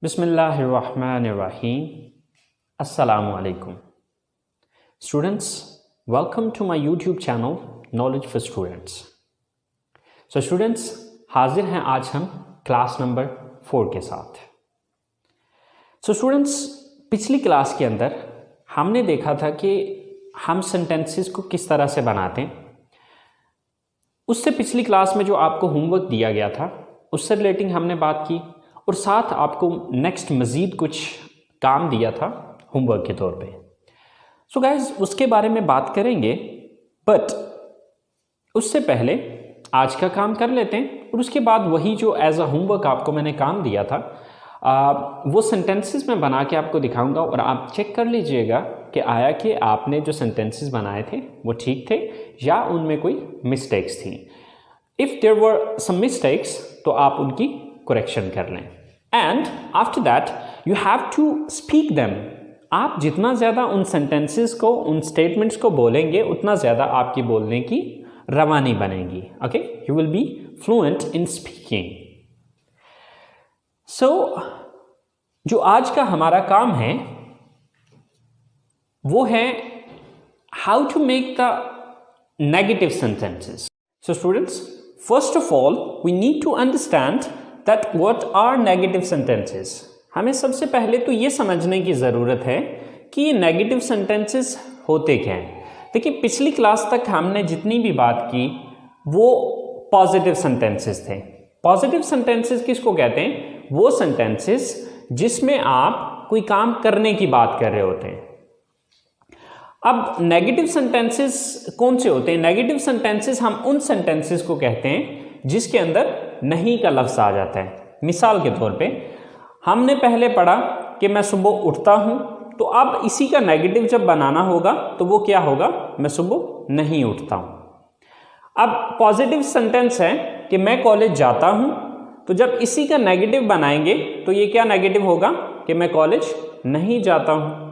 Bismillahirrahmanirrahim. Assalamu alaikum. Students, welcome to my YouTube channel Knowledge for Students. So students, हाजिर हैं आज हम class number 4 के साथ. So students, पिछली क्लास के अंदर हमने देखा था कि हम सेंटेंसेस को किस तरह से बनाते हैं. उससे पिछली क्लास में जो आपको होमवर्क दिया गया था उससे रिलेटिंग हमने बात की और साथ आपको नेक्स्ट मज़ीद कुछ काम दिया था होमवर्क के तौर पे. सो गाइज उसके बारे में बात करेंगे, बट उससे पहले आज का काम कर लेते हैं और उसके बाद वही जो एज अ होमवर्क आपको मैंने काम दिया था वो सेंटेंसेस में बना के आपको दिखाऊंगा और आप चेक कर लीजिएगा कि आया कि आपने जो सेंटेंसेस बनाए थे वो ठीक थे या उनमें कोई मिस्टेक्स थी. If there were some mistakes तो आप उनकी करेक्शन कर लें. And after that you have to speak them. आप जितना ज़्यादा उन सेंटेंसेस को, उन स्टेटमेंट्स को बोलेंगे उतना ज़्यादा आपकी बोलने की रवानी बनेगी. Okay, you will be fluent in speaking. So जो आज का हमारा काम है वो है how to make the negative sentences. So students, first of all we need to understand that what are negative sentences. हमें सबसे पहले तो ये समझने की ज़रूरत है कि ये नेगेटिव सेंटेंसेस होते क्या हैं. देखिए, पिछली क्लास तक हमने जितनी भी बात की वो पॉजिटिव सेंटेंसेस थे. पॉजिटिव सेंटेंसेस किसको कहते हैं? वो सेंटेंसेस जिसमें आप कोई काम करने की बात कर रहे होते हैं. अब नेगेटिव सेंटेंसेस कौन से होते हैं? नेगेटिव सेंटेंसेस हम उन सेंटेंसेस को कहते हैं जिसके अंदर नहीं का लफ्ज़ आ जाता है. मिसाल के तौर पे हमने पहले पढ़ा कि मैं सुबह उठता हूँ, तो अब इसी का नेगेटिव जब बनाना होगा तो वो क्या होगा? मैं सुबह नहीं उठता हूँ. अब पॉजिटिव सेंटेंस है कि मैं कॉलेज जाता हूँ, तो जब इसी का नेगेटिव बनाएंगे तो ये क्या नेगेटिव होगा कि मैं कॉलेज नहीं जाता हूँ.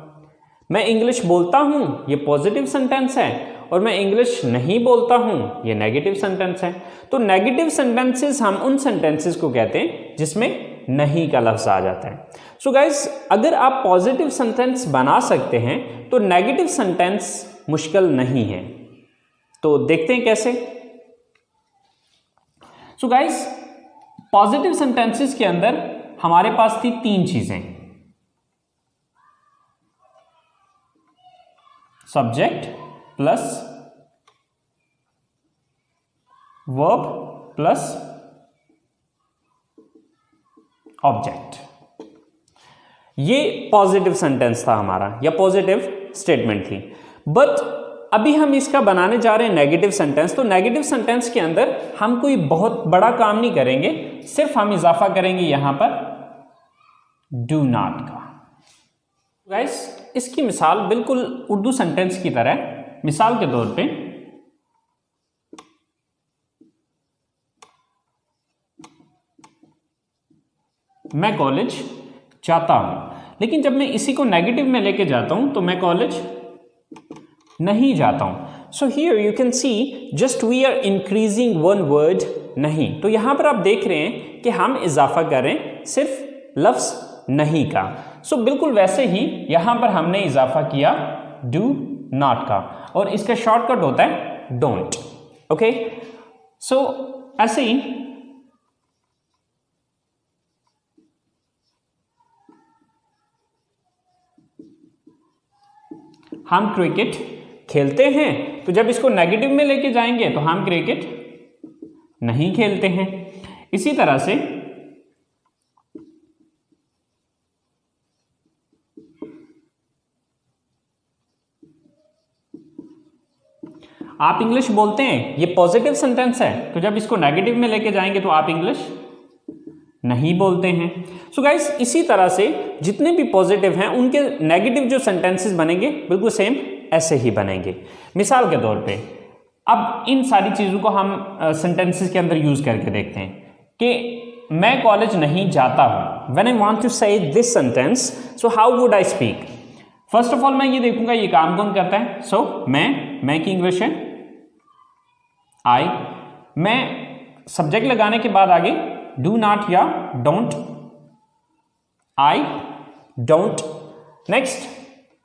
मैं इंग्लिश बोलता हूँ, ये पॉजिटिव सेंटेंस है, और मैं इंग्लिश नहीं बोलता हूँ, ये नेगेटिव सेंटेंस है. तो नेगेटिव सेंटेंसेस हम उन सेंटेंसेस को कहते हैं जिसमें नहीं का लफ्ज़ आ जाता है. सो गाइज, अगर आप पॉजिटिव सेंटेंस बना सकते हैं तो नेगेटिव सेंटेंस मुश्किल नहीं है. तो देखते हैं कैसे. सो गाइज, पॉजिटिव सेंटेंसेस के अंदर हमारे पास थी 3 चीजें: subject plus verb plus object. ये पॉजिटिव सेंटेंस था हमारा या पॉजिटिव स्टेटमेंट थी. बट अभी हम इसका बनाने जा रहे हैं नेगेटिव सेंटेंस. तो नेगेटिव सेंटेंस के अंदर हम कोई बहुत बड़ा काम नहीं करेंगे, सिर्फ हम इजाफा करेंगे यहां पर डू नॉट का. गाइस, इसकी मिसाल बिल्कुल उर्दू सेंटेंस की तरह. मिसाल के तौर पे मैं कॉलेज जाता हूं, लेकिन जब मैं इसी को नेगेटिव में लेके जाता हूं तो मैं कॉलेज नहीं जाता हूं. So here you can see just we are increasing one word नहीं. तो यहां पर आप देख रहे हैं कि हम इजाफा कर रहे हैं सिर्फ लफ्ज नहीं का. सो बिल्कुल वैसे ही यहां पर हमने इजाफा किया डू नॉट का, और इसका शॉर्टकट होता है डोंट. ओके, सो ऐसे ही हम क्रिकेट खेलते हैं, तो जब इसको नेगेटिव में लेके जाएंगे तो हम क्रिकेट नहीं खेलते हैं. इसी तरह से आप इंग्लिश बोलते हैं, ये पॉजिटिव सेंटेंस है, तो जब इसको नेगेटिव में लेके जाएंगे तो आप इंग्लिश नहीं बोलते हैं. सो गाइस, इसी तरह से जितने भी पॉजिटिव हैं उनके नेगेटिव जो सेंटेंसेस बनेंगे बिल्कुल सेम ऐसे ही बनेंगे. मिसाल के तौर पे अब इन सारी चीज़ों को हम सेंटेंसेस के अंदर यूज करके देखते हैं कि मैं कॉलेज नहीं जाता हूं. व्हेन आई वांट टू से this sentence, so how would I speak? First of all मैं ये देखूंगा ये काम कौन करता है. सो मैं की इंग्लिश है आई. मैं सब्जेक्ट लगाने के बाद आगे डू नॉट या डोंट आई डोंट। नेक्स्ट,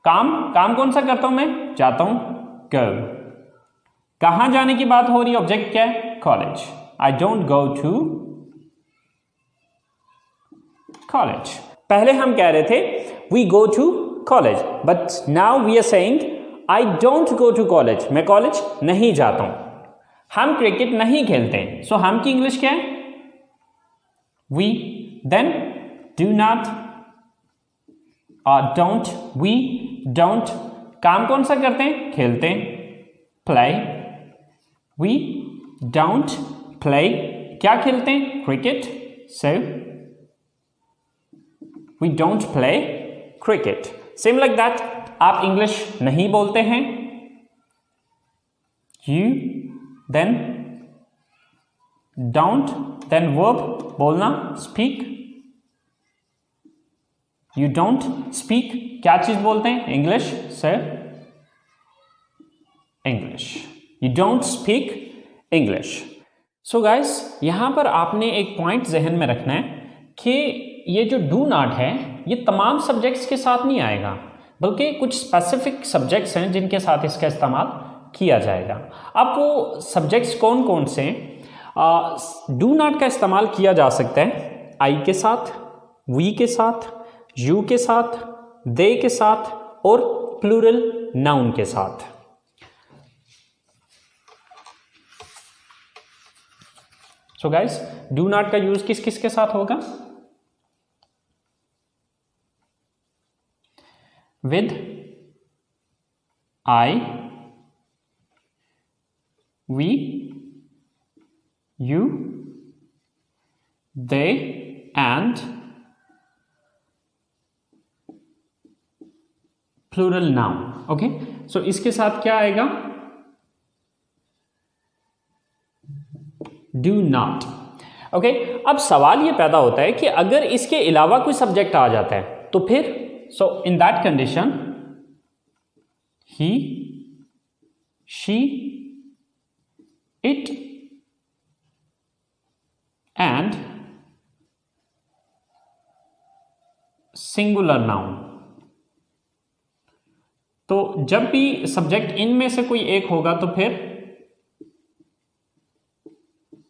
काम कौन सा करता हूं मैं? जाता हूं, गो। कहां जाने की बात हो रही है? ऑब्जेक्ट क्या है? College. I don't go to college. पहले हम कह रहे थे we go to college, but now we are saying I don't go to college. मैं कॉलेज नहीं जाता हूं। हम क्रिकेट नहीं खेलते, सो हम की इंग्लिश क्या है? वी। देन डू नॉट और डोंट, वी डोंट। काम कौन सा करते हैं? खेलते हैं, प्ले। We don't play. क्या खेलते हैं? Cricket. So we don't play cricket. Same like that, आप इंग्लिश नहीं बोलते हैं, you, then don't, then verb बोलना, स्पीक। यू डोंट स्पीक, क्या चीज बोलते हैं? English. Sir English. You don't speak English. So guys, यहां पर आपने एक पॉइंट जहन में रखना है कि ये जो डू नॉट है ये तमाम सब्जेक्ट्स के साथ नहीं आएगा, बल्कि कुछ स्पेसिफिक सब्जेक्ट्स हैं जिनके साथ इसका इस्तेमाल किया जाएगा। अब वो सब्जेक्ट्स कौन कौन से? डू नॉट का इस्तेमाल किया जा सकता है आई के साथ, वी के साथ, यू के साथ, दे के साथ और प्लूरल नाउन के साथ। सो गाइस, डू नॉट का यूज किस किस के साथ होगा? With I, we, you, they and plural noun. Okay, so इसके साथ क्या आएगा? Do not. ओके, अब सवाल ये पैदा होता है कि अगर इसके अलावा कोई सब्जेक्ट आ जाता है तो फिर, so in that condition he, she, it and singular noun. तो जब भी सब्जेक्ट इनमें से कोई एक होगा तो फिर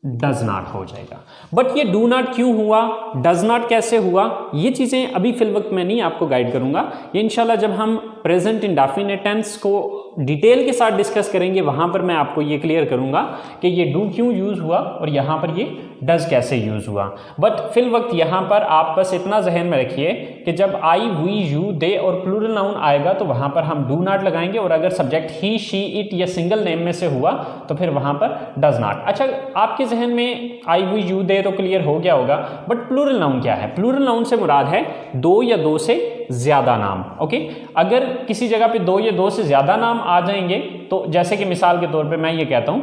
डज नॉट हो जाएगा। बट ये डू नॉट क्यों हुआ, डज नॉट कैसे हुआ, ये चीजें अभी फिल वक्त मैं नहीं आपको गाइड करूंगा। ये इंशाल्लाह जब हम प्रेजेंट इंडेफिनिट टेंस को डिटेल के साथ डिस्कस करेंगे वहां पर मैं आपको ये क्लियर करूंगा कि ये डू क्यों यूज हुआ और यहां पर ये डज कैसे यूज हुआ। बट फिल वक्त यहां पर आप बस इतना जहन में रखिए कि जब आई, वी, यू, दे और प्लूरल नाउन आएगा तो वहां पर हम डू नॉट लगाएंगे, और अगर सब्जेक्ट ही, शी, इट या सिंगल नेम में से हुआ तो फिर वहां पर डज नॉट। अच्छा, आपके जहन में आई, वी, यू, दे तो क्लियर हो गया होगा, बट प्लूरल नाउन क्या है? प्लूरल नाउन से मुराद है दो या दो से ज्यादा नाम। ओके, अगर किसी जगह पे दो या दो से ज्यादा नाम आ जाएंगे तो जैसे कि मिसाल के तौर पे मैं ये कहता हूं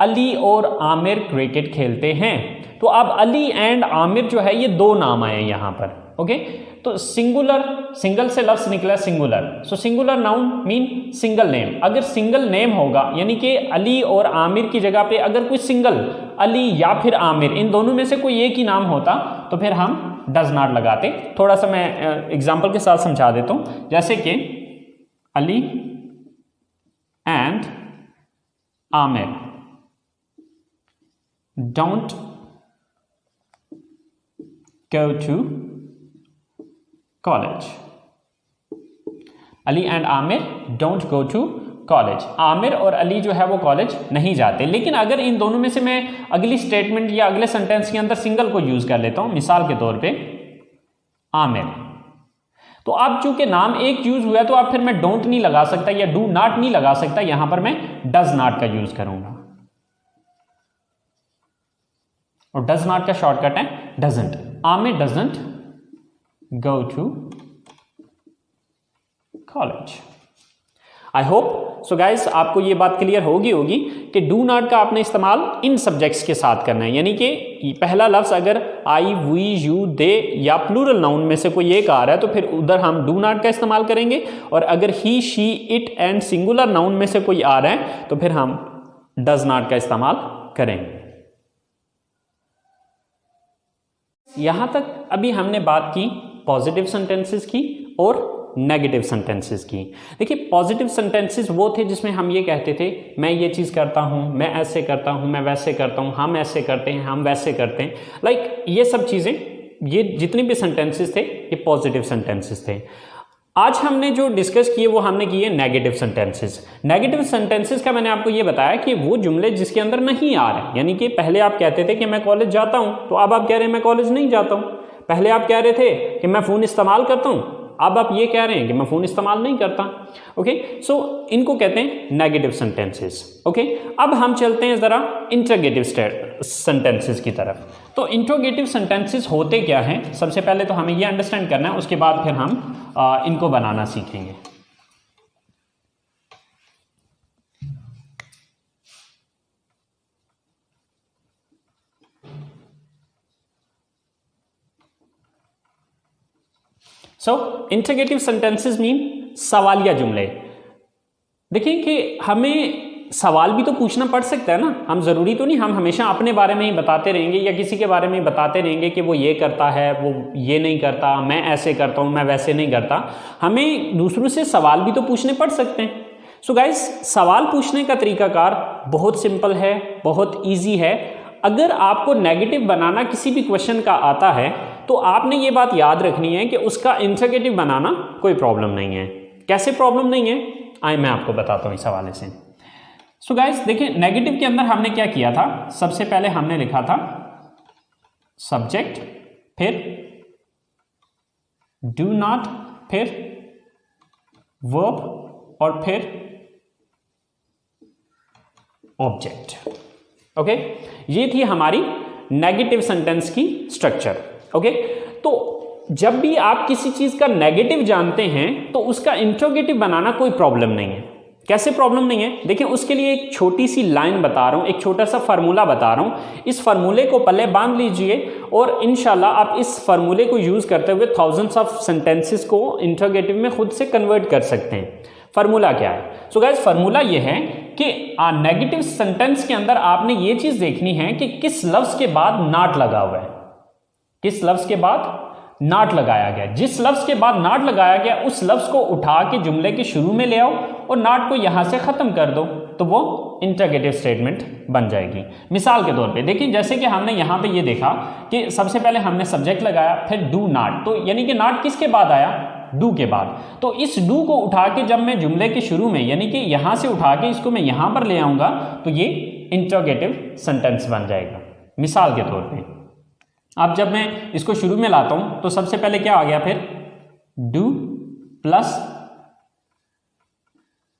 अली और आमिर क्रिकेट खेलते हैं, तो अब अली एंड आमिर जो है ये दो नाम आए यहां पर। ओके, तो सिंगुलर, सिंगल से लफ्ज निकला singular, so singular noun mean single name. अगर सिंगल नेम होगा यानी कि अली और आमिर की जगह पे अगर कोई सिंगल अली या फिर आमिर, इन दोनों में से कोई एक ही नाम होता तो फिर हम डज नॉट लगाते। थोड़ा सा मैं एग्जांपल के साथ समझा देता हूं, जैसे कि Ali and Aamir don't go to college. Ali and Aamir don't go to college. Aamir और अली जो है वो कॉलेज नहीं जाते। लेकिन अगर इन दोनों में से मैं अगली स्टेटमेंट या अगले सेंटेंस के अंदर सिंगल को यूज कर लेता हूं, मिसाल के तौर पे आमिर, तो अब चूंकि नाम एक यूज हुआ तो अब फिर मैं डोंट नहीं लगा सकता या डू नॉट नहीं लगा सकता, यहां पर मैं डज नॉट का यूज करूंगा, और डज नॉट का शॉर्टकट है doesn't. Aamir doesn't go to college. I hope so guys आपको ये बात क्लियर होगी कि डू नॉट का आपने इस्तेमाल इन सब्जेक्ट्स के साथ करना है, यानी कि पहला लफ्ज अगर आई, वी, यू, दे या प्लूरल नाउन में से कोई एक आ रहा है तो फिर उधर हम डू नॉट का इस्तेमाल करेंगे, और अगर he, she, it and singular noun में से कोई आ रहा है तो फिर हम डज नॉट का इस्तेमाल करेंगे। यहां तक अभी हमने बात की पॉजिटिव सेंटेंसेस की और नेगेटिव सेंटेंसेस की। देखिए पॉजिटिव सेंटेंसेस वो थे जिसमें हम ये कहते थे मैं ये चीज़ करता हूँ, मैं ऐसे करता हूँ, मैं वैसे करता हूँ, हम ऐसे करते हैं, हम वैसे करते हैं, लाइक ये सब चीज़ें, ये जितने भी सेंटेंसेस थे ये पॉजिटिव सेंटेंसेस थे। आज हमने जो डिस्कस किए वो हमने किए नेगेटिव सेंटेंसेस। नेगेटिव सेंटेंसेस का मैंने आपको ये बताया कि वो जुमले जिसके अंदर नहीं आ रहे, यानी कि पहले आप कहते थे कि मैं कॉलेज जाता हूँ, तो अब आप कह रहे हैं मैं कॉलेज नहीं जाता हूँ। पहले आप कह रहे थे कि मैं फ़ोन इस्तेमाल करता हूँ, अब आप ये कह रहे हैं कि मैं फ़ोन इस्तेमाल नहीं करता। ओके, सो इनको कहते हैं नेगेटिव सेंटेंसेस। ओके, अब हम चलते हैं ज़रा इंटरोगेटिव सेंटेंसेस की तरफ। तो इंटरोगेटिव सेंटेंसेस होते क्या हैं, सबसे पहले तो हमें ये अंडरस्टैंड करना है, उसके बाद फिर हम इनको बनाना सीखेंगे। सो इंटरोगेटिव सेंटेंसेस मीन सवालिया जुमले। देखिए कि हमें सवाल भी तो पूछना पड़ सकता है ना, हम ज़रूरी तो नहीं हम हमेशा अपने बारे में ही बताते रहेंगे या किसी के बारे में ही बताते रहेंगे कि वो ये करता है, वो ये नहीं करता, मैं ऐसे करता हूँ, मैं वैसे नहीं करता। हमें दूसरों से सवाल भी तो पूछने पड़ सकते हैं। सो गाइस, सवाल पूछने का तरीकाकार बहुत सिंपल है, बहुत ईजी है। अगर आपको नेगेटिव बनाना किसी भी क्वेश्चन का आता है तो आपने ये बात याद रखनी है कि उसका इंटरोगेटिव बनाना कोई प्रॉब्लम नहीं है। कैसे प्रॉब्लम नहीं है, आइए मैं आपको बताता हूँ इस हवाले से। सो गाइस देखिए, नेगेटिव के अंदर हमने क्या किया था, सबसे पहले हमने लिखा था सब्जेक्ट, फिर डू नॉट, फिर वर्ब और फिर ऑब्जेक्ट। ओके, ये थी हमारी नेगेटिव सेंटेंस की स्ट्रक्चर। ओके, तो जब भी आप किसी चीज का नेगेटिव जानते हैं तो उसका इंट्रोगेटिव बनाना कोई प्रॉब्लम नहीं है। कैसे प्रॉब्लम नहीं है, देखिए उसके लिए एक छोटी सी लाइन बता रहा हूं, एक छोटा सा फार्मूला बता रहा हूं। इस फार्मूले को पहले बांध लीजिए और इंशाल्लाह आप इस फार्मूले को यूज करते हुए थाउजेंड्स ऑफ सेंटेंसेस को इंट्रोगेटिव में खुद से कन्वर्ट कर सकते हैं। फार्मूला क्या है? सो गाइस, फार्मूला ये है कि नेगेटिव सेंटेंस के अंदर आपने ये चीज देखनी है कि किस लफ्ज के बाद नॉट लगा हुआ है, किस लफ्ज के बाद नॉट लगाया गया। जिस लफ्ज के बाद नॉट लगाया गया उस लफ्ज को उठा के जुमले के शुरू में ले आओ और नॉट को यहां से खत्म कर दो, तो वो इंटरोगेटिव स्टेटमेंट बन जाएगी। मिसाल के तौर पे देखिए, जैसे कि हमने यहां पे ये देखा कि सबसे पहले हमने सब्जेक्ट लगाया, फिर डू नॉट, तो यानी कि नॉट किसके बाद आया? डू के बाद। तो इस डू को उठा के जब मैं जुमले के शुरू में, यानी कि यहां से उठा के इसको मैं यहां पर ले आऊंगा तो ये इंटरोगेटिव सेंटेंस बन जाएगा। मिसाल के तौर पे अब जब मैं इसको शुरू में लाता हूं तो सबसे पहले क्या आ गया? फिर डू प्लस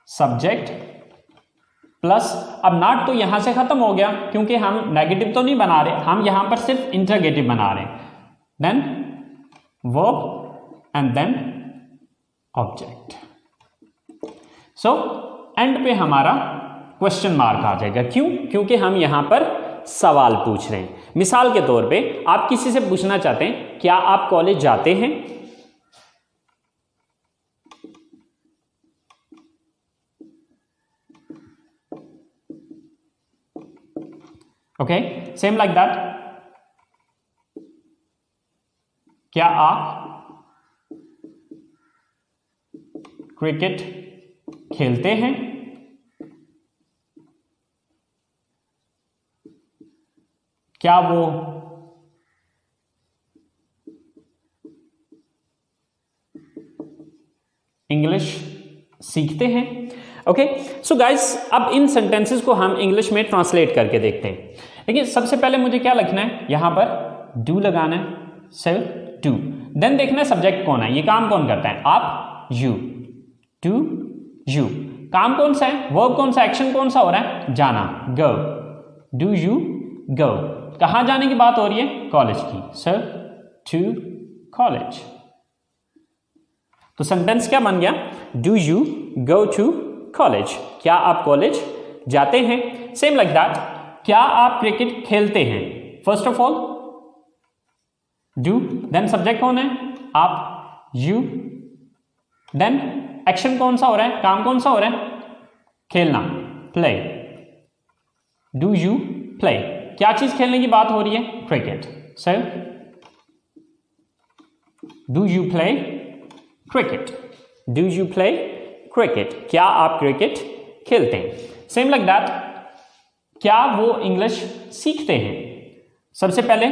सब्जेक्ट प्लस, अब नॉट तो यहां से खत्म हो गया क्योंकि हम नेगेटिव तो नहीं बना रहे, हम यहां पर सिर्फ इंटरोगेटिव बना रहे हैं। Then verb and then object. So end पे हमारा क्वेश्चन मार्क आ जाएगा। क्यों? क्योंकि हम यहां पर सवाल पूछ रहे हैं। मिसाल के तौर पे आप किसी से पूछना चाहते हैं क्या आप कॉलेज जाते हैं? ओके, सेम लाइक दैट, क्या आप क्रिकेट खेलते हैं? क्या वो इंग्लिश सीखते हैं? ओके, सो गाइस, अब इन सेंटेंसेस को हम इंग्लिश में ट्रांसलेट करके देखते हैं। देखिए सबसे पहले मुझे क्या लिखना है, यहां पर डू लगाना है, सिर्फ डू। देन देखना है सब्जेक्ट कौन है, ये काम कौन करता है? आप, यू, टू यू। काम कौन सा है? वर्ब कौन सा? एक्शन कौन सा हो रहा है? जाना, गो, डू यू गो। कहां जाने की बात हो रही है? कॉलेज की, सर टू कॉलेज। तो सेंटेंस क्या बन गया? Do you go to college? क्या आप कॉलेज जाते हैं? सेम लाइक दैट, क्या आप क्रिकेट खेलते हैं? First of all do, then subject कौन है? आप, यू, देन एक्शन कौन सा हो रहा है? काम कौन सा हो रहा है? खेलना, प्ले, डू यू प्ले। क्या चीज खेलने की बात हो रही है? Cricket, sir do you play cricket, do you play cricket, क्या आप क्रिकेट खेलते हैं। सेम लाइक दैट, क्या वो इंग्लिश सीखते हैं। सबसे पहले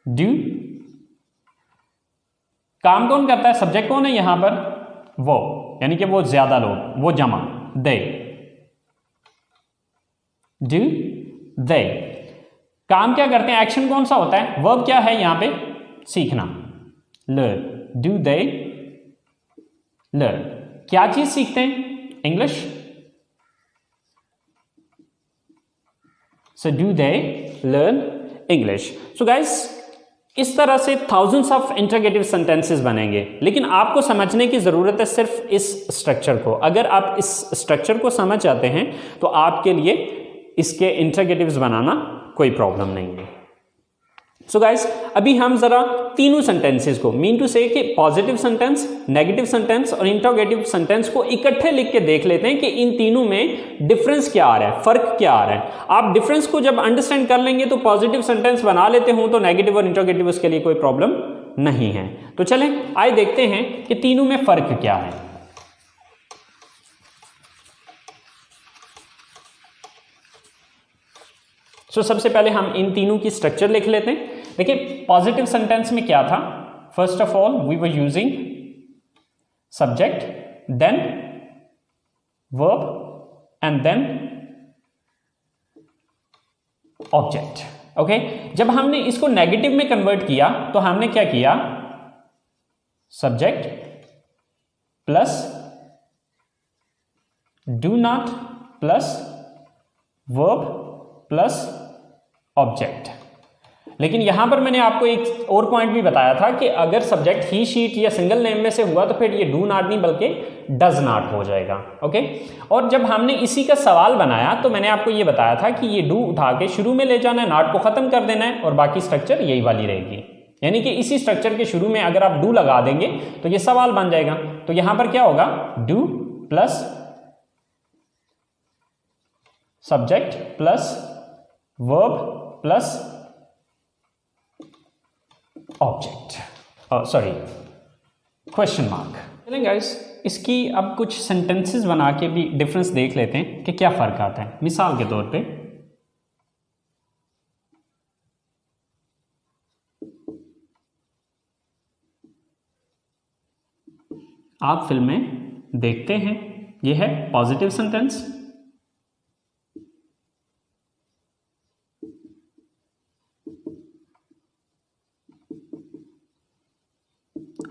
डू, काम कौन करता है, सब्जेक्ट कौन है यहां पर, वो, यानी कि वो ज्यादा लोग, वो जमा, दे, डू दे। काम क्या करते हैं, एक्शन कौन सा होता है, वर्ब क्या है यहां पे, सीखना, लर्न, डू दे लर्न। क्या चीज सीखते हैं, English, so do they learn English. So guys, इस तरह से थाउजेंड्स ऑफ इंटरोगेटिव सेंटेंसेस बनेंगे, लेकिन आपको समझने की जरूरत है सिर्फ इस स्ट्रक्चर को। अगर आप इस स्ट्रक्चर को समझ जाते हैं तो आपके लिए इसके इंटरोगेटिव्स बनाना कोई प्रॉब्लम नहीं है। सो गाइस, अभी हम जरा तीनों सेंटेंसेस को, मीन टू से कि पॉजिटिव सेंटेंस, नेगेटिव सेंटेंस और इंटरोगेटिव सेंटेंस को इकट्ठे लिख के देख लेते हैं कि इन तीनों में डिफरेंस क्या आ रहा है, फर्क क्या आ रहा है। आप डिफरेंस को जब अंडरस्टैंड कर लेंगे तो पॉजिटिव सेंटेंस बना लेते हो तो नेगेटिव और इंटरोगेटिव उसके लिए कोई प्रॉब्लम नहीं है। तो चलें आइए देखते हैं कि तीनों में फर्क क्या है। सबसे पहले हम इन तीनों की स्ट्रक्चर लिख लेते हैं। देखिए, पॉजिटिव सेंटेंस में क्या था, first of all we were using subject, then verb and then object. Okay, जब हमने इसको नेगेटिव में कन्वर्ट किया तो हमने क्या किया, subject plus do not plus verb plus object. लेकिन यहां पर मैंने आपको एक और पॉइंट भी बताया था कि अगर सब्जेक्ट ही, शीट या सिंगल नेम में से हुआ तो फिर ये डू नॉट नहीं बल्कि डज नॉट हो जाएगा। ओके, और जब हमने इसी का सवाल बनाया तो मैंने आपको ये बताया था कि ये डू उठा के शुरू में ले जाना है, नॉट को खत्म कर देना है और बाकी स्ट्रक्चर यही वाली रहेगी। यानी कि इसी स्ट्रक्चर के शुरू में अगर आप डू लगा देंगे तो ये सवाल बन जाएगा। तो यहां पर क्या होगा, do plus subject plus verb plus object, sorry question mark. चलें गाइस, इसकी अब कुछ सेंटेंसेस बना के भी डिफरेंस देख लेते हैं कि क्या फर्क आता है। मिसाल के तौर पे, आप फिल्में देखते हैं, यह है पॉजिटिव सेंटेंस।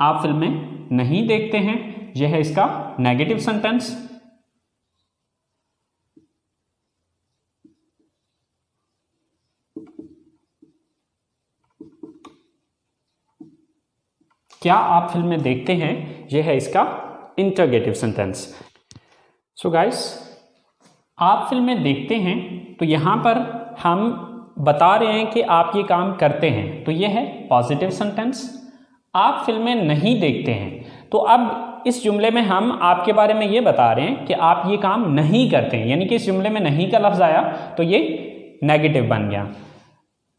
आप फिल्में नहीं देखते हैं, यह है इसका नेगेटिव सेंटेंस। क्या आप फिल्में देखते हैं, यह है इसका इंटरोगेटिव सेंटेंस। सो गाइस, आप फिल्में देखते हैं तो यहां पर हम बता रहे हैं कि आप ये काम करते हैं, तो यह है पॉजिटिव सेंटेंस। आप फिल्में नहीं देखते हैं, तो अब इस जुमले में हम आपके बारे में ये बता रहे हैं कि आप ये काम नहीं करते हैं, यानी कि इस जुमले में नहीं का लफ्ज आया तो ये नेगेटिव बन गया।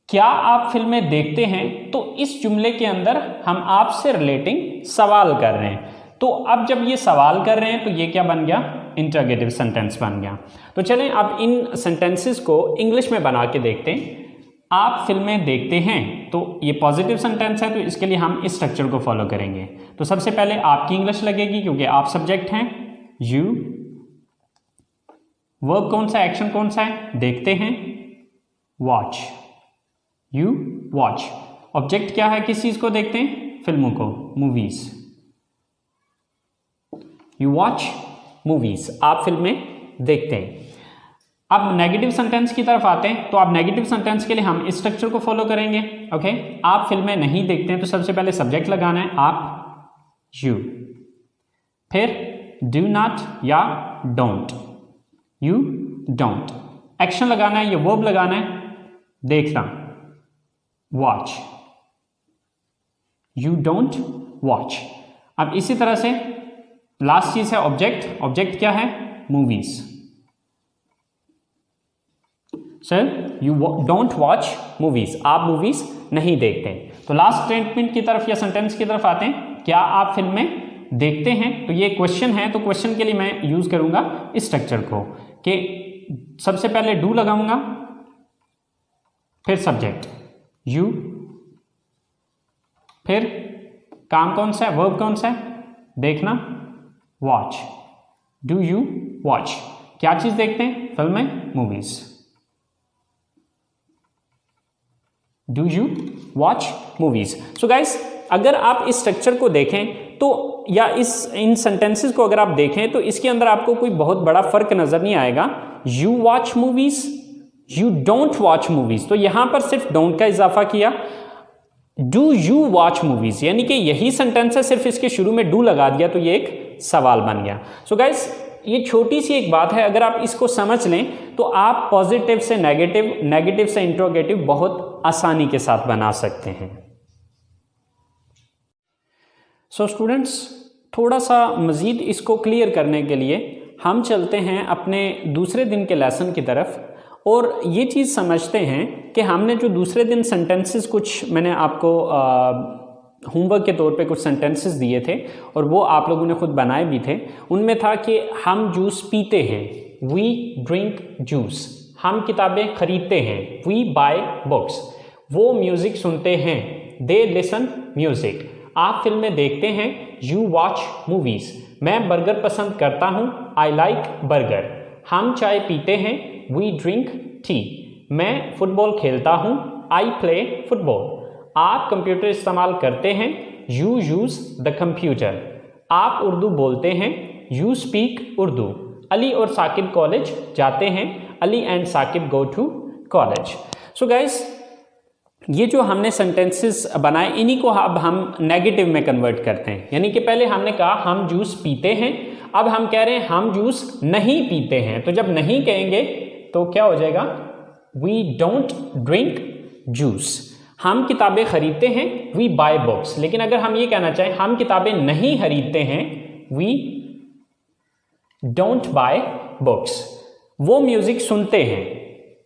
क्या आप फिल्में देखते हैं, तो इस जुमले के अंदर हम आपसे रिलेटिंग सवाल कर रहे हैं। तो अब जब ये सवाल कर रहे हैं तो ये क्या बन गया, इंटरोगेटिव सेंटेंस बन गया। तो चलें अब इन सेंटेंसेस को इंग्लिश में बना के देखते हैं। आप फिल्में देखते हैं, तो ये पॉजिटिव सेंटेंस है तो इसके लिए हम इस स्ट्रक्चर को फॉलो करेंगे। तो सबसे पहले आपकी इंग्लिश लगेगी क्योंकि आप सब्जेक्ट हैं, यू, वर्ब कौन सा, एक्शन कौन सा है, देखते हैं, वॉच, यू वॉच। ऑब्जेक्ट क्या है, किस चीज को देखते हैं, फिल्मों को, मूवीज, यू वॉच मूवीज, आप फिल्में देखते हैं। अब नेगेटिव सेंटेंस की तरफ आते हैं, तो आप नेगेटिव सेंटेंस के लिए हम इस स्ट्रक्चर को फॉलो करेंगे। ओके, आप फिल्में नहीं देखते हैं तो सबसे पहले सब्जेक्ट लगाना है, आप, यू, फिर डू नॉट या डोंट, यू डोंट। एक्शन लगाना है, ये वर्ब लगाना है, देखना, वॉच, यू डोंट वॉच। अब इसी तरह से लास्ट चीज है ऑब्जेक्ट। ऑब्जेक्ट क्या है, movies. Sir you don't watch movies, आप मूवीज नहीं देखते। तो लास्ट स्टेटमेंट की तरफ या सेंटेंस की तरफ आते हैं, क्या आप फिल्में देखते हैं? तो ये क्वेश्चन है, तो क्वेश्चन के लिए मैं यूज करूंगा इस स्ट्रक्चर को कि सबसे पहले डू लगाऊंगा, फिर सब्जेक्ट यू, फिर काम कौन सा है, वर्ब कौन सा है, देखना, वॉच, डू यू वॉच, क्या चीज देखते हैं, फिल्में, movies, do you watch movies. So guys, अगर आप इस स्ट्रक्चर को देखें तो, या इन सेंटेंसेस को अगर आप देखें तो इसके अंदर आपको कोई बहुत बड़ा फर्क नजर नहीं आएगा। You watch movies, you don't watch movies, तो यहां पर सिर्फ डोंट का इजाफा किया। डू यू वॉच मूवीज, यानी कि यही सेंटेंस है, सिर्फ इसके शुरू में डू लगा दिया तो ये एक सवाल बन गया। सो गाइस, ये छोटी सी एक बात है, अगर आप इसको समझ लें तो आप पॉजिटिव से नेगेटिव, नेगेटिव से इंट्रोगेटिव बहुत आसानी के साथ बना सकते हैं। सो स्टूडेंट्स, थोड़ा सा मज़ीद इसको क्लियर करने के लिए हम चलते हैं अपने दूसरे दिन के लेसन की तरफ और ये चीज़ समझते हैं कि हमने जो दूसरे दिन सेंटेंसेस, कुछ मैंने आपको होमवर्क के तौर पे कुछ सेंटेंसेस दिए थे और वो आप लोगों ने खुद बनाए भी थे। उनमें था कि हम जूस पीते हैं, वी ड्रिंक जूस, हम किताबें खरीदते हैं, वी बाय बुक्स, वो म्यूज़िक सुनते हैं, दे लिसन म्यूज़िक, आप फिल्में देखते हैं, यू वॉच मूवीज़, मैं बर्गर पसंद करता हूँ, आई लाइक बर्गर, हम चाय पीते हैं, वी ड्रिंक टी, मैं फुटबॉल खेलता हूँ, आई प्ले फुटबॉल, आप कंप्यूटर इस्तेमाल करते हैं, यू यूज़ द कंप्यूटर, आप उर्दू बोलते हैं, यू स्पीक उर्दू, अली और साकिब कॉलेज जाते हैं, Ali and Saqib go to college. So guys, ये जो हमने सेंटेंसेस बनाए इन्हीं को अब हम नेगेटिव में कन्वर्ट करते हैं। यानी कि पहले हमने कहा हम जूस पीते हैं, अब हम कह रहे हैं हम जूस नहीं पीते हैं। तो जब नहीं कहेंगे तो क्या हो जाएगा, वी डोंट ड्रिंक जूस। हम किताबें खरीदते हैं, वी बाय बुक्स। लेकिन अगर हम ये कहना चाहें हम किताबें नहीं खरीदते हैं, वी डोंट बाय बुक्स। वो म्यूजिक सुनते हैं,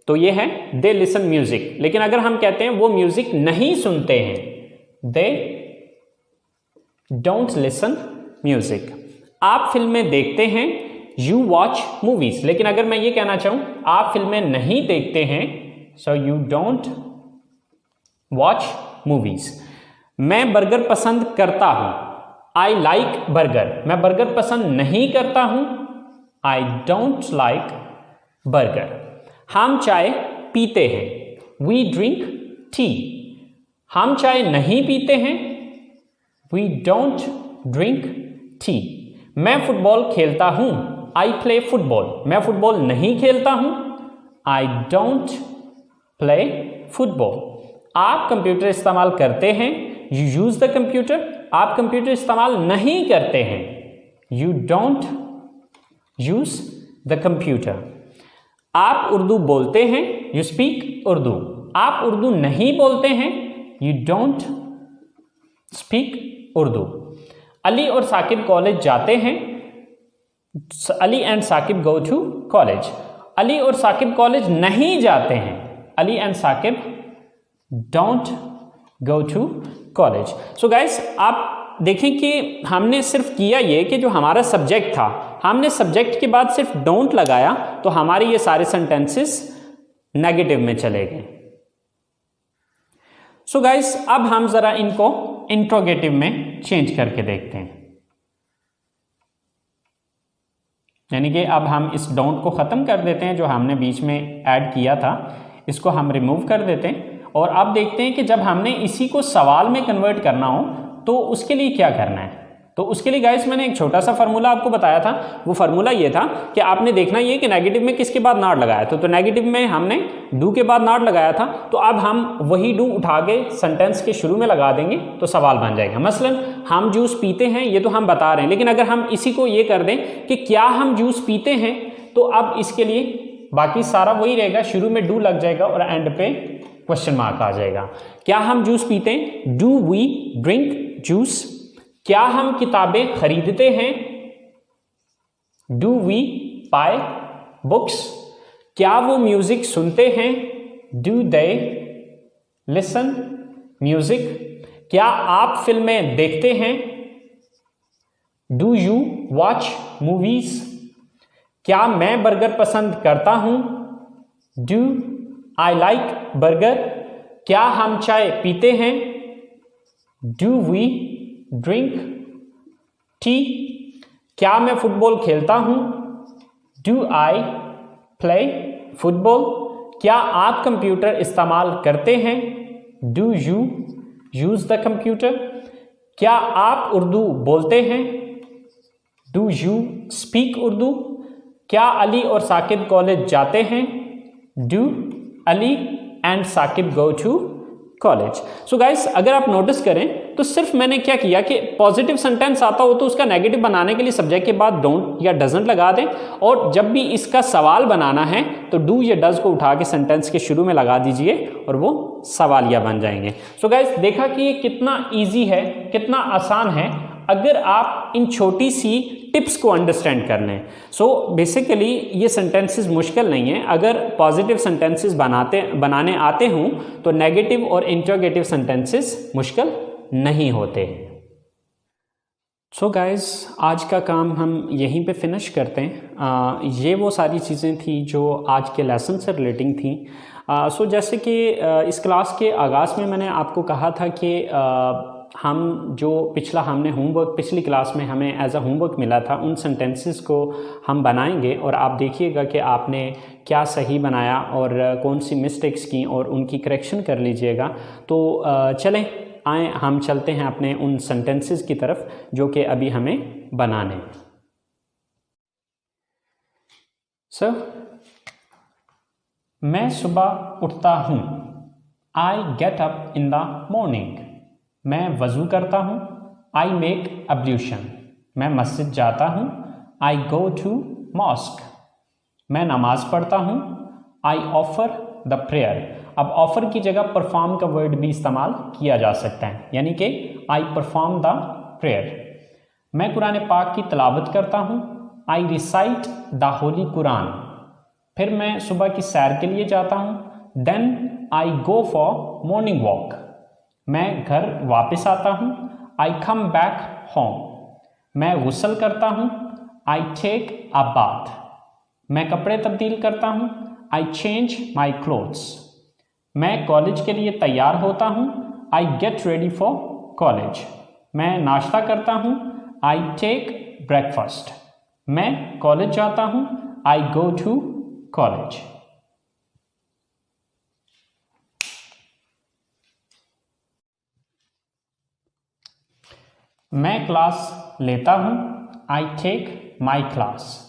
तो ये है दे लिसन म्यूजिक। लेकिन अगर हम कहते हैं वो म्यूजिक नहीं सुनते हैं, दे डोंट लिसन म्यूजिक। आप फिल्में देखते हैं, यू वॉच मूवीज। लेकिन अगर मैं ये कहना चाहूं आप फिल्में नहीं देखते हैं, so you don't watch movies. मैं बर्गर पसंद करता हूं, आई लाइक बर्गर। मैं बर्गर पसंद नहीं करता हूं, आई डोंट लाइक बर्गर। हम चाय पीते हैं, वी ड्रिंक टी। हम चाय नहीं पीते हैं, वी डोंट ड्रिंक टी। मैं फुटबॉल खेलता हूं, आई प्ले फुटबॉल। मैं फुटबॉल नहीं खेलता हूं, आई डोंट प्ले फुटबॉल। आप कंप्यूटर इस्तेमाल करते हैं, यू यूज द कंप्यूटर। आप कंप्यूटर इस्तेमाल नहीं करते हैं, you don't use the computer. आप उर्दू बोलते हैं, यू स्पीक उर्दू। आप उर्दू नहीं बोलते हैं, you don't speak Urdu. Ali और साकिब कॉलेज जाते हैं, Ali and Saqib go to college. Ali और साकिब कॉलेज नहीं जाते हैं, Ali and Saqib don't go to college. So guys, आप देखें कि हमने सिर्फ किया ये कि जो हमारा सब्जेक्ट था, हमने सब्जेक्ट के बाद सिर्फ डोंट लगाया, तो हमारे ये सारे सेंटेंसेस नेगेटिव में चले गए। सो गाइस, अब हम जरा इनको इंट्रोगेटिव में चेंज करके देखते हैं। यानी कि अब हम इस डोंट को ख़त्म कर देते हैं, जो हमने बीच में ऐड किया था, इसको हम रिमूव कर देते हैं। और अब देखते हैं कि जब हमने इसी को सवाल में कन्वर्ट करना हो तो उसके लिए क्या करना है। तो उसके लिए गाइस मैंने एक छोटा सा फार्मूला आपको बताया था। वो फार्मूला ये था कि आपने देखना ये कि नेगेटिव में किसके बाद नॉट लगाया था। तो नेगेटिव में हमने डू के बाद नॉट लगाया था, तो अब हम वही डू उठा के सेंटेंस के शुरू में लगा देंगे तो सवाल बन जाएगा। मसलन हम जूस पीते हैं, ये तो हम बता रहे हैं, लेकिन अगर हम इसी को ये कर दें कि क्या हम जूस पीते हैं, तो अब इसके लिए बाकी सारा वही रहेगा, शुरू में डू लग जाएगा और एंड पे क्वेश्चन मार्क आ जाएगा। क्या हम जूस पीते हैं, डू वी ड्रिंक जूस। क्या हम किताबें खरीदते हैं, डू वी बाय बुक्स। क्या वो म्यूजिक सुनते हैं, डू दे लिसन म्यूजिक? क्या आप फिल्में देखते हैं? Do you watch movies? क्या मैं बर्गर पसंद करता हूं? Do I like burger? क्या हम चाय पीते हैं? Do we drink tea? क्या मैं फुटबॉल खेलता हूं? Do I play football? क्या आप कंप्यूटर इस्तेमाल करते हैं? Do you use the computer? क्या आप उर्दू बोलते हैं? Do you speak Urdu? क्या अली और साकिब कॉलेज जाते हैं? Do Ali and Saqib go to college? So guys, अगर आप नोटिस करें तो सिर्फ मैंने क्या किया कि पॉजिटिव सेंटेंस आता हो तो उसका नेगेटिव बनाने के लिए सब्जेक्ट के बाद डोंट या डजंट लगा दें, और जब भी इसका सवाल बनाना है तो डू या डज को उठा के सेंटेंस के शुरू में लगा दीजिए और वो सवालिया बन जाएंगे। सो गाइस, देखा कि ये कितना ईजी है, कितना आसान है अगर आप इन छोटी सी टिप्स को अंडरस्टैंड कर लें। सो बेसिकली ये सेंटेंसेस मुश्किल नहीं है। अगर पॉजिटिव सेंटेंसेस बनाने आते हों तो नेगेटिव और इंटरोगेटिव सेंटेंसेस मुश्किल नहीं होते। सो गाइस, आज का काम हम यहीं पे फिनिश करते हैं। ये वो सारी चीज़ें थी जो आज के लेसन से रिलेटिंग थी। सो जैसे कि इस क्लास के आगाज़ में मैंने आपको कहा था कि हम जो हमने होमवर्क पिछली क्लास में हमें एज अ होमवर्क मिला था, उन सेंटेंसेस को हम बनाएंगे और आप देखिएगा कि आपने क्या सही बनाया और कौन सी मिस्टेक्स की और उनकी करेक्शन कर लीजिएगा। तो चलें आए हम चलते हैं अपने उन सेंटेंसेस की तरफ जो कि अभी हमें बनाने हैं। सर, मैं सुबह उठता हूँ। I get up in the morning. मैं वज़ू करता हूँ। I make ablution. मैं मस्जिद जाता हूँ। I go to mosque. मैं नमाज पढ़ता हूँ। I offer the prayer. अब ऑफर की जगह परफॉर्म का वर्ड भी इस्तेमाल किया जा सकता है, यानी कि आई परफॉर्म द प्रेयर। मैं कुरान पाक की तिलावत करता हूँ। I recite the holy Quran. फिर मैं सुबह की सैर के लिए जाता हूँ। Then I go for morning walk. मैं घर वापस आता हूँ। I come back home. मैं गुस्ल करता हूँ। I take a bath. मैं कपड़े तब्दील करता हूँ। I change my clothes. मैं कॉलेज के लिए तैयार होता हूँ। I get ready for college. मैं नाश्ता करता हूँ। I take breakfast. मैं कॉलेज जाता हूँ। I go to college. मैं क्लास लेता हूँ। I take my class.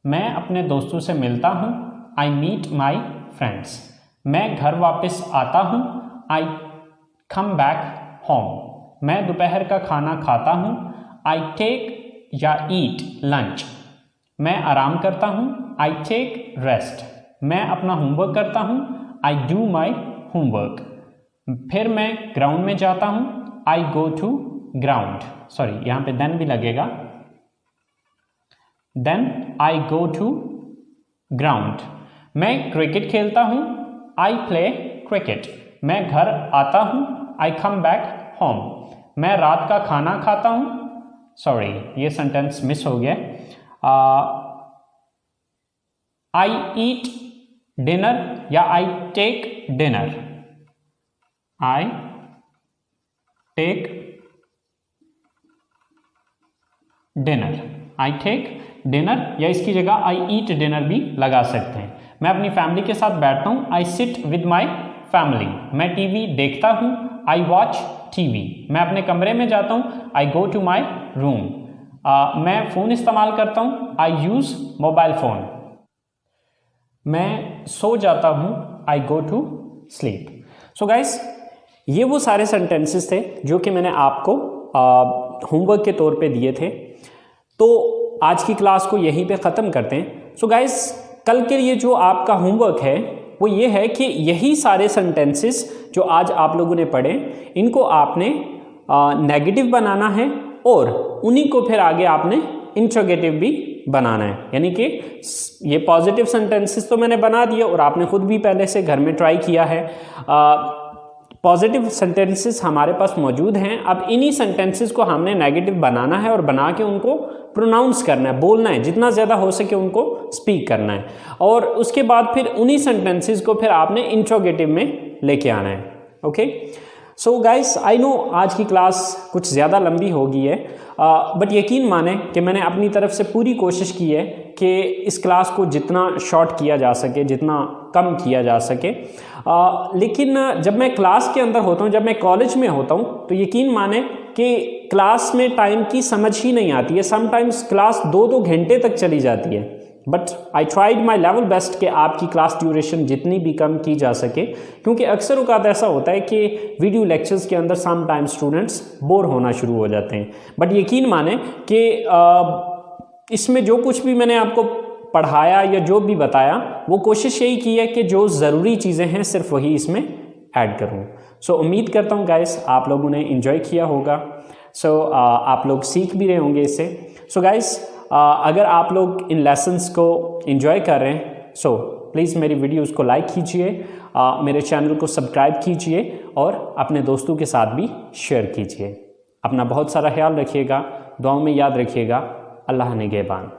मैं अपने दोस्तों से मिलता हूँ। I meet my friends. मैं घर वापस आता हूँ। I come back home. मैं दोपहर का खाना खाता हूँ। आई टेक या ईट लंच। मैं आराम करता हूँ। I take rest. मैं अपना होमवर्क करता हूँ। I do my homework. फिर मैं ग्राउंड में जाता हूँ। I go to ground. Sorry, यहाँ पे देन भी लगेगा। Then I go to ground. मैं क्रिकेट खेलता हूँ। I play cricket. मैं घर आता हूँ। I come back home. मैं रात का खाना खाता हूँ। सॉरी, ये सेंटेंस मिस हो गया। आई ईट डिनर या I take dinner. I take dinner. I take dinner या इसकी जगह आई ईट डिनर भी लगा सकते हैं। मैं अपनी फैमिली के साथ बैठता हूँ। I sit with my family. मैं टीवी देखता हूँ। I watch TV. मैं अपने कमरे में जाता हूँ। I go to my room. मैं फ़ोन इस्तेमाल करता हूँ। I use mobile phone. मैं सो जाता हूँ। I go to sleep. So guys, ये वो सारे सेंटेंसेस थे जो कि मैंने आपको होमवर्क के तौर पे दिए थे। तो आज की क्लास को यहीं पे ख़त्म करते हैं। सो गाइस, कल के लिए जो आपका होमवर्क है वो ये है कि यही सारे सेंटेंसेस जो आज आप लोगों ने पढ़े, इनको आपने नेगेटिव बनाना है और उन्हीं को फिर आगे आपने इंट्रोगेटिव भी बनाना है। यानी कि ये पॉजिटिव सेंटेंसेस तो मैंने बना दिए और आपने खुद भी पहले से घर में ट्राई किया है। पॉजिटिव सेंटेंसेस हमारे पास मौजूद हैं। अब इन्हीं सेंटेंसेस को हमने नेगेटिव बनाना है और बना के उनको प्रोनाउंस करना है, बोलना है, जितना ज़्यादा हो सके उनको स्पीक करना है। और उसके बाद फिर उन्हीं सेंटेंसेस को फिर आपने इंट्रोगेटिव में लेके आना है। Okay, so guys, I know आज की क्लास कुछ ज़्यादा लंबी हो गई है, बट यकीन माने कि मैंने अपनी तरफ से पूरी कोशिश की है कि इस क्लास को जितना शॉर्ट किया जा सके, जितना कम किया जा सके। लेकिन जब मैं क्लास के अंदर होता हूँ, जब मैं कॉलेज में होता हूँ, तो यकीन माने कि क्लास में टाइम की समझ ही नहीं आती है। समटाइम्स क्लास 2-2 घंटे तक चली जाती है। But I tried my level best कि आपकी क्लास ड्यूरेशन जितनी भी कम की जा सके, क्योंकि अक्सर औक़ात ऐसा होता है कि वीडियो लेक्चर्स के अंदर सम टाइम स्टूडेंट्स बोर होना शुरू हो जाते हैं। बट यकीन माने कि इसमें जो कुछ भी मैंने आपको पढ़ाया या जो भी बताया, वो कोशिश यही की है कि जो ज़रूरी चीज़ें हैं सिर्फ वही इसमें ऐड करूँ। सो उम्मीद करता हूँ गाइस आप लोगों ने इन्जॉय किया होगा। सो आप लोग सीख भी रहे होंगे इससे। सो गाइस, अगर आप लोग इन लेसन्स को एंजॉय कर रहे हैं, सो प्लीज़ मेरी वीडियोस को लाइक कीजिए, मेरे चैनल को सब्सक्राइब कीजिए और अपने दोस्तों के साथ भी शेयर कीजिए। अपना बहुत सारा ख्याल रखिएगा, दुआओं में याद रखिएगा। अल्लाह निगहबान।